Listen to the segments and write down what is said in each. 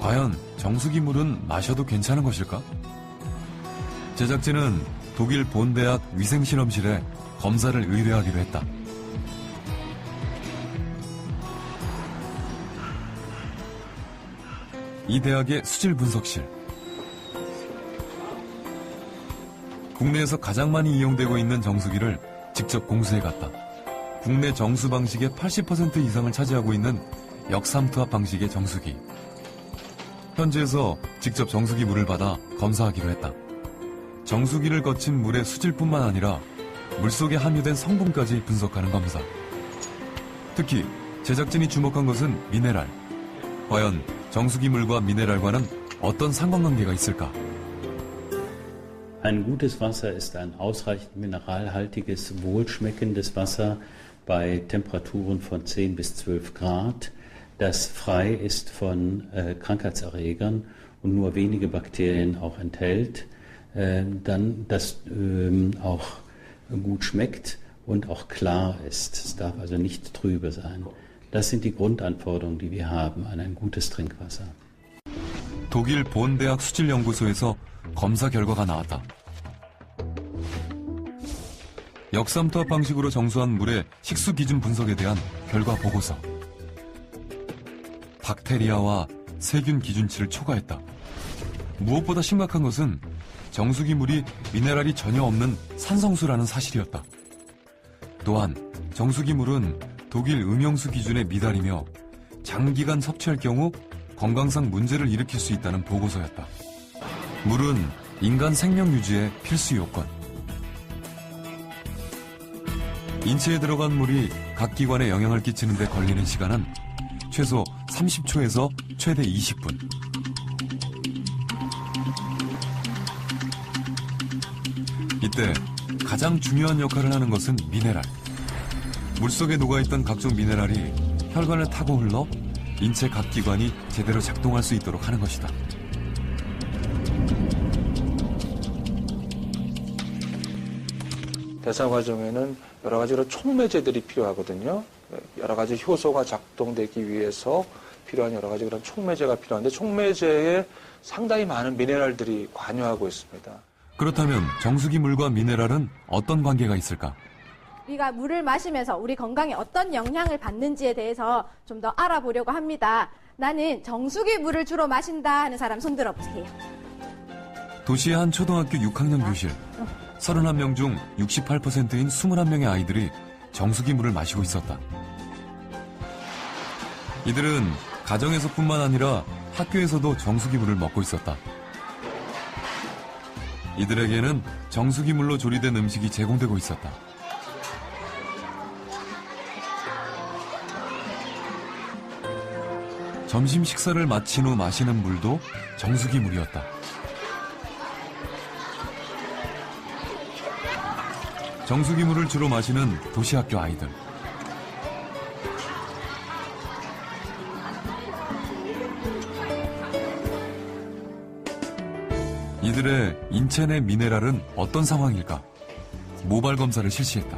과연 정수기 물은 마셔도 괜찮은 것일까? 제작진은 독일 본대학 위생실험실에 검사를 의뢰하기로 했다. 이 대학의 수질 분석실. 국내에서 가장 많이 이용되고 있는 정수기를 직접 공수해 갔다. 국내 정수 방식의 80% 이상을 차지하고 있는 역삼투압 방식의 정수기. 현지에서 직접 정수기 물을 받아 검사하기로 했다. 정수기를 거친 물의 수질뿐만 아니라 물속에 함유된 성분까지 분석하는 검사. 특히 제작진이 주목한 것은 미네랄. 과연 정수기 물과 미네랄과는 어떤 상관관계가 있을까? Ein gutes Wasser ist ein ausreichend mineralhaltiges, wohlschmeckendes Wasser bei Temperaturen von 10 bis 12 Grad, das frei ist von Krankheitserregern und nur wenige Bakterien auch enthält, dann das auch gut schmeckt und auch klar ist. Es darf also nicht trübe sein. Das sind die Grundanforderungen, die wir haben an ein gutes Trinkwasser. 독일 본대학 수질연구소에서 검사 결과가 나왔다. 역삼투압 방식으로 정수한 물의 식수 기준 분석에 대한 결과 보고서. 박테리아와 세균 기준치를 초과했다. 무엇보다 심각한 것은 정수기 물이 미네랄이 전혀 없는 산성수라는 사실이었다. 또한 정수기 물은 독일 음용수 기준에 미달이며 장기간 섭취할 경우 건강상 문제를 일으킬 수 있다는 보고서였다. 물은 인간 생명 유지의 필수 요건. 인체에 들어간 물이 각 기관에 영향을 끼치는 데 걸리는 시간은 최소 30초에서 최대 20분. 이때 가장 중요한 역할을 하는 것은 미네랄. 물속에 녹아있던 각종 미네랄이 혈관을 타고 흘러 인체 각 기관이 제대로 작동할 수 있도록 하는 것이다. 대사 과정에는 여러 가지로 촉매제들이 필요하거든요. 여러 가지 효소가 작동되기 위해서 필요한 여러 가지 그런 촉매제가 필요한데 촉매제에 상당히 많은 미네랄들이 관여하고 있습니다. 그렇다면 정수기 물과 미네랄은 어떤 관계가 있을까? 우리가 물을 마시면서 우리 건강에 어떤 영향을 받는지에 대해서 좀 더 알아보려고 합니다. 나는 정수기 물을 주로 마신다 하는 사람 손 들어보세요. 도시의 한 초등학교 6학년 교실. 31명 중 68%인 21명의 아이들이 정수기 물을 마시고 있었다. 이들은 가정에서뿐만 아니라 학교에서도 정수기 물을 먹고 있었다. 이들에게는 정수기 물로 조리된 음식이 제공되고 있었다. 점심 식사를 마친 후 마시는 물도 정수기 물이었다. 정수기 물을 주로 마시는 도시학교 아이들. 이들의 인체 내 미네랄은 어떤 상황일까? 모발 검사를 실시했다.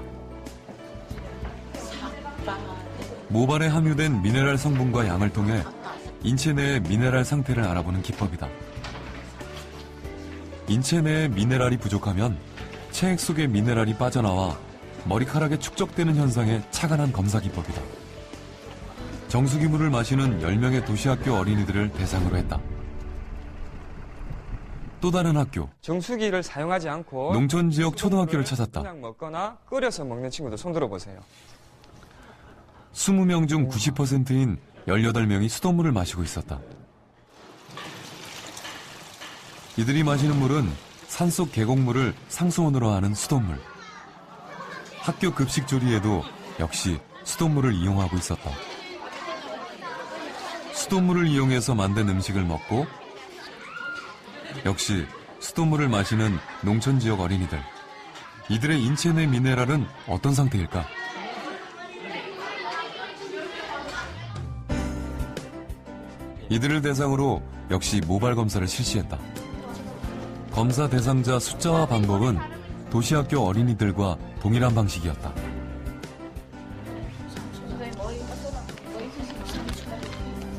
모발에 함유된 미네랄 성분과 양을 통해 인체 내의 미네랄 상태를 알아보는 기법이다. 인체 내에 미네랄이 부족하면 체액 속의 미네랄이 빠져나와 머리카락에 축적되는 현상에 착안한 검사 기법이다. 정수기 물을 마시는 10명의 도시학교 어린이들을 대상으로 했다. 또 다른 학교. 정수기를 사용하지 않고 농촌 지역 초등학교를 찾았다. 그냥 먹거나 끓여서 먹는 친구들 손 들어보세요. 20명 중 90%인 18명이 수돗물을 마시고 있었다. 이들이 마시는 물은 산속 계곡물을 상수원으로 하는 수돗물. 학교 급식 조리에도 역시 수돗물을 이용하고 있었다. 수돗물을 이용해서 만든 음식을 먹고 역시 수돗물을 마시는 농촌 지역 어린이들. 이들의 인체 내 미네랄은 어떤 상태일까? 이들을 대상으로 역시 모발 검사를 실시했다. 검사 대상자 숫자와 방법은 도시학교 어린이들과 동일한 방식이었다.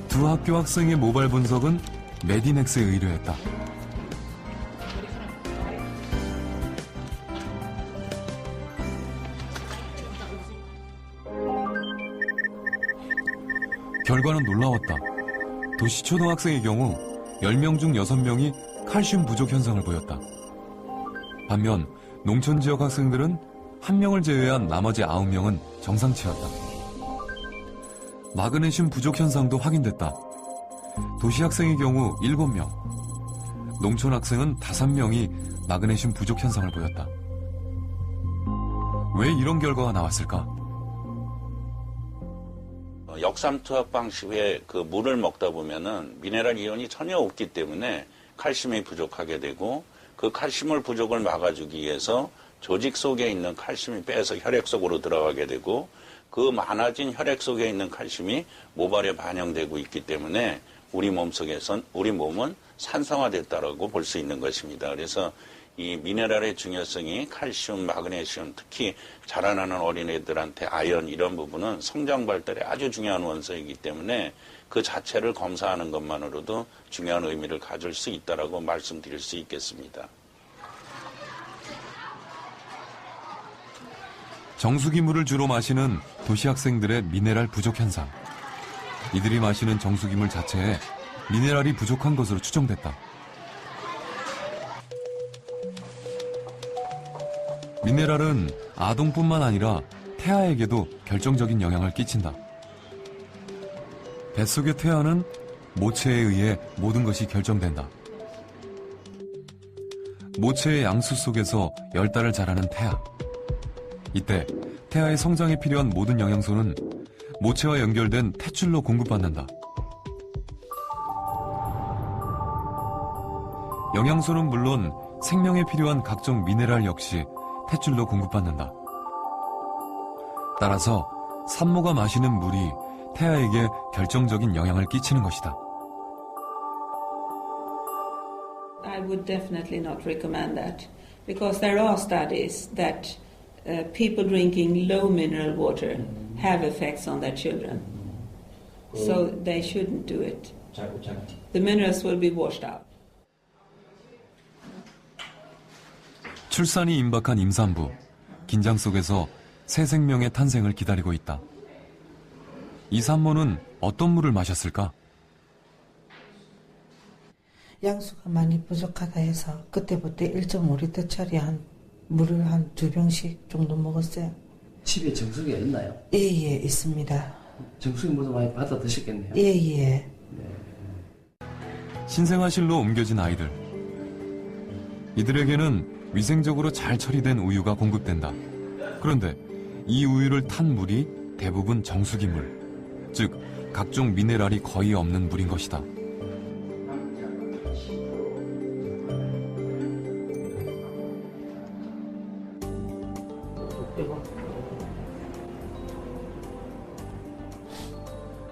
두 학교 학생의 모발 분석은 메디넥스에 의뢰했다. 결과는 놀라웠다. 도시 초등학생의 경우 10명 중 6명이 칼슘 부족 현상을 보였다. 반면 농촌 지역 학생들은 1명을 제외한 나머지 9명은 정상치였다. 마그네슘 부족 현상도 확인됐다. 도시 학생의 경우 7명, 농촌 학생은 5명이 마그네슘 부족 현상을 보였다. 왜 이런 결과가 나왔을까? 역삼투압 방식의 그 물을 먹다 보면은 미네랄 이온이 전혀 없기 때문에 칼슘이 부족하게 되고, 그 칼슘을 부족을 막아주기 위해서 조직 속에 있는 칼슘이 빼서 혈액 속으로 들어가게 되고, 그 많아진 혈액 속에 있는 칼슘이 모발에 반영되고 있기 때문에 우리 몸은 산성화됐다라고 볼 수 있는 것입니다. 그래서 이 미네랄의 중요성이 칼슘, 마그네슘, 특히 자라나는 어린애들한테 아연 이런 부분은 성장 발달에 아주 중요한 원소이기 때문에 그 자체를 검사하는 것만으로도 중요한 의미를 가질 수 있다라고 말씀드릴 수 있겠습니다. 정수기 물을 주로 마시는 도시 학생들의 미네랄 부족 현상. 이들이 마시는 정수기 물 자체에 미네랄이 부족한 것으로 추정됐다. 미네랄은 아동뿐만 아니라 태아에게도 결정적인 영향을 끼친다. 뱃속의 태아는 모체에 의해 모든 것이 결정된다. 모체의 양수 속에서 10달을 자라는 태아. 이때 태아의 성장에 필요한 모든 영양소는 모체와 연결된 탯줄로 공급받는다. 영양소는 물론 생명에 필요한 각종 미네랄 역시 탯줄로 공급받는다. 따라서 산모가 마시는 물이 태아에게 결정적인 영향을 끼치는 것이다. I would definitely not recommend that because there are studies that people drinking low mineral water have effects on their children. So they shouldn't do it. The minerals will be washed out. 출산이 임박한 임산부. 긴장 속에서 새 생명의 탄생을 기다리고 있다. 이 산모는 어떤 물을 마셨을까? 양수가 많이 부족하다 해서 그때부터 1.5리터짜리 물을 한 2병씩 정도 먹었어요. 집에 정수기가 있나요? 예, 있습니다. 정수기 물도 많이 받아 드셨겠네요. 예. 신생아실로 옮겨진 아이들. 이들에게는 위생적으로 잘 처리된 우유가 공급된다. 그런데 이 우유를 탄 물이 대부분 정수기 물, 즉 각종 미네랄이 거의 없는 물인 것이다.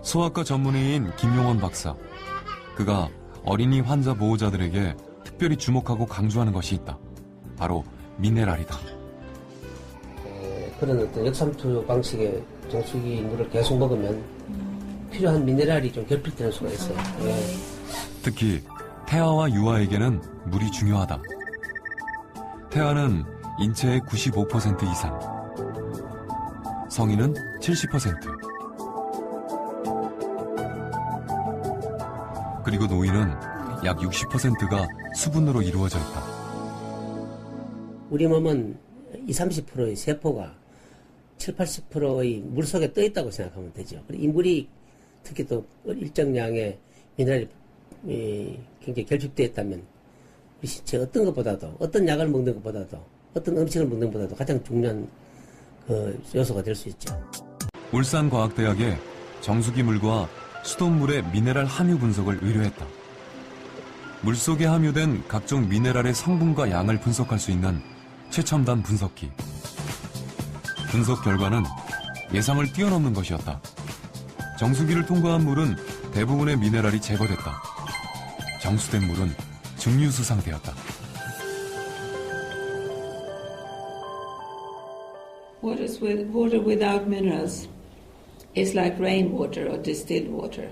소아과 전문의인 김용원 박사. 그가 어린이 환자 보호자들에게 특별히 주목하고 강조하는 것이 있다. 바로 미네랄이다. 그런 어떤 역삼투 방식의 정수기 물을 계속 먹으면 필요한 미네랄이 좀 결핍되는 수가 있어요. 특히 태아와 유아에게는 물이 중요하다. 태아는 인체의 95% 이상, 성인은 70%, 그리고 노인은 약 60%가 수분으로 이루어져 있다. 우리 몸은 20-30%의 세포가 70-80%의 물 속에 떠 있다고 생각하면 되죠. 이 물이 특히 또 일정량의 미네랄이 굉장히 결핍되어 있다면 우리 신체 어떤 것보다도, 어떤 약을 먹는 것보다도, 어떤 음식을 먹는 것보다도 가장 중요한 그 요소가 될 수 있죠. 울산과학대학에 정수기 물과 수돗물의 미네랄 함유 분석을 의뢰했다. 물속에 함유된 각종 미네랄의 성분과 양을 분석할 수 있는 최첨단 분석기. 분석 결과는 예상을 뛰어넘는 것이었다. 정수기를 통과한 물은 대부분의 미네랄이 제거됐다. 정수된 물은 증류수 상태였다. Water without minerals is like rainwater or distilled water.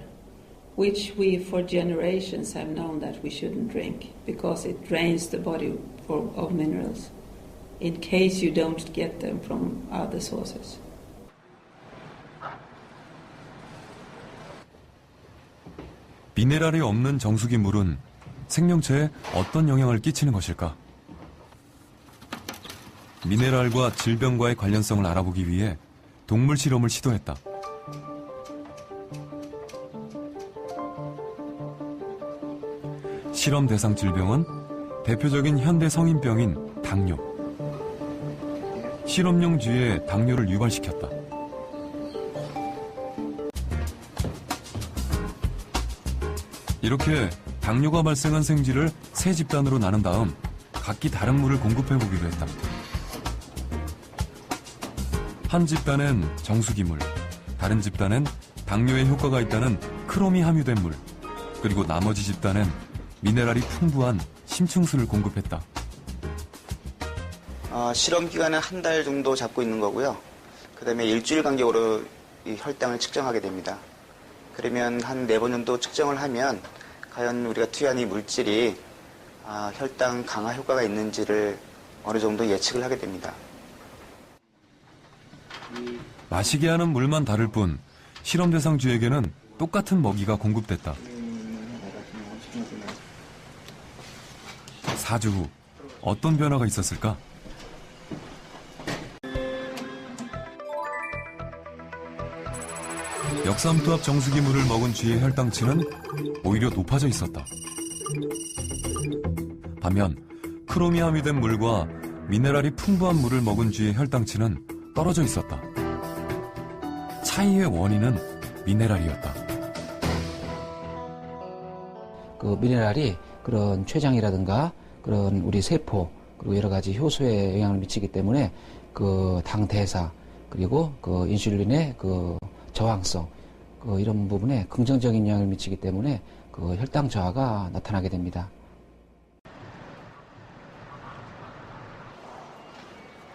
which we for generations have known that we shouldn't drink because it drains the body of minerals in case you don't get them from other sources. 미네랄이 없는 정수기 물은 생명체에 어떤 영향을 끼치는 것일까? 미네랄과 질병과의 관련성을 알아보기 위해 동물 실험을 시도했다. 실험 대상 질병은 대표적인 현대 성인병인 당뇨. 실험용 쥐에 당뇨를 유발시켰다. 이렇게 당뇨가 발생한 생쥐를 세 집단으로 나눈 다음 각기 다른 물을 공급해보기로 했다. 한 집단엔 정수기물, 다른 집단엔 당뇨에 효과가 있다는 크롬이 함유된 물, 그리고 나머지 집단엔 미네랄이 풍부한 심층수를 공급했다. 실험 기간은 한 달 정도 잡고 있는 거고요. 그 다음에 일주일 간격으로 이 혈당을 측정하게 됩니다. 그러면 한 4번 정도 측정을 하면 과연 우리가 투여한 이 물질이 혈당 강화 효과가 있는지를 어느 정도 예측을 하게 됩니다. 마시게 하는 물만 다를 뿐 실험 대상 쥐에게는 똑같은 먹이가 공급됐다. 4주 후 어떤 변화가 있었을까? 역삼투압 정수기 물을 먹은 쥐의 혈당치는 오히려 높아져 있었다. 반면 크롬이 함유된 물과 미네랄이 풍부한 물을 먹은 쥐의 혈당치는 떨어져 있었다. 차이의 원인은 미네랄이었다. 그 미네랄이 그런 췌장이라든가 그런 우리 세포 그리고 여러 가지 효소에 영향을 미치기 때문에 그 당 대사 그리고 그 인슐린의 그 저항성 이런 부분에 긍정적인 영향을 미치기 때문에 그 혈당 저하가 나타나게 됩니다.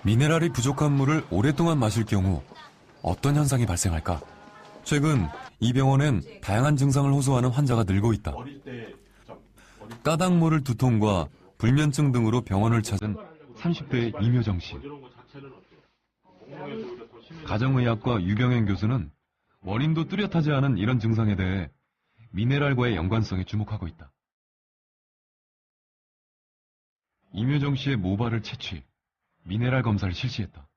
미네랄이 부족한 물을 오랫동안 마실 경우 어떤 현상이 발생할까? 최근 이 병원엔 다양한 증상을 호소하는 환자가 늘고 있다. 까닭 모를 두통과 불면증 등으로 병원을 찾은 30대 이묘정 씨. 가정의학과 유병행 교수는 원인도 뚜렷하지 않은 이런 증상에 대해 미네랄과의 연관성에 주목하고 있다. 이묘정 씨의 모발을 채취, 미네랄 검사를 실시했다.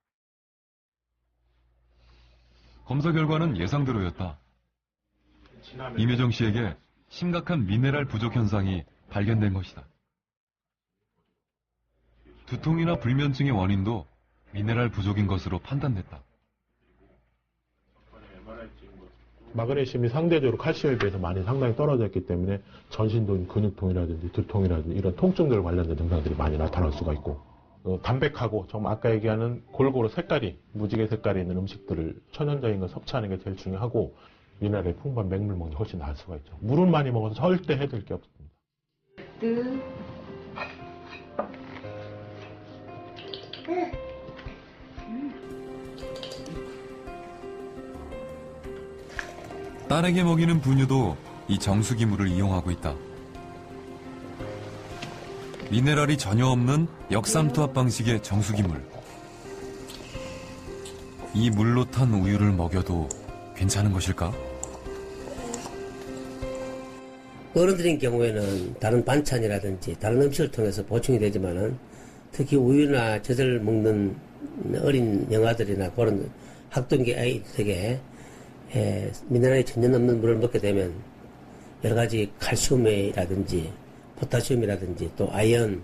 검사 결과는 예상대로였다. 이묘정 씨에게 심각한 미네랄 부족 현상이 발견된 것이다. 두통이나 불면증의 원인도 미네랄 부족인 것으로 판단됐다. 마그네슘이 상대적으로 칼슘에 비해서 많이 상당히 떨어졌기 때문에 전신도 근육통이라든지 두통이라든지 이런 통증들 관련된 증상들이 많이 나타날 수가 있고 담백하고 좀 아까 얘기하는 골고루 색깔이 무지개 색깔이 있는 음식들을 천연적인 걸 섭취하는 게 제일 중요하고 미네랄이 풍부한 맹물 먹는 게 훨씬 나을 수가 있죠. 물을 많이 먹어서 절대 해될 게 없습니다. 딸에게 먹이는 분유도 이 정수기 물을 이용하고 있다. 미네랄이 전혀 없는 역삼투압 방식의 정수기 물. 이 물로 탄 우유를 먹여도 괜찮은 것일까? 어른들인 경우에는 다른 반찬이라든지 다른 음식을 통해서 보충이 되지만은 특히 우유나 젖을 먹는 어린 영아들이나 그런 학동기 아이들에게 미네랄이 전혀 없는 물을 먹게 되면 여러 가지 칼슘이라든지 포타슘이라든지 또 아연,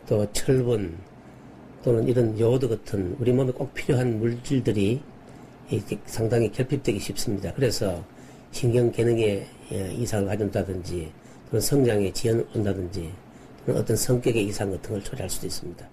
또 철분 또는 이런 요오드 같은 우리 몸에 꼭 필요한 물질들이 상당히 결핍되기 쉽습니다. 그래서 신경 기능에 이상을 가진다든지 또는 성장에 지연을 온다든지 또는 어떤 성격의 이상 같은 걸 초래할 수도 있습니다.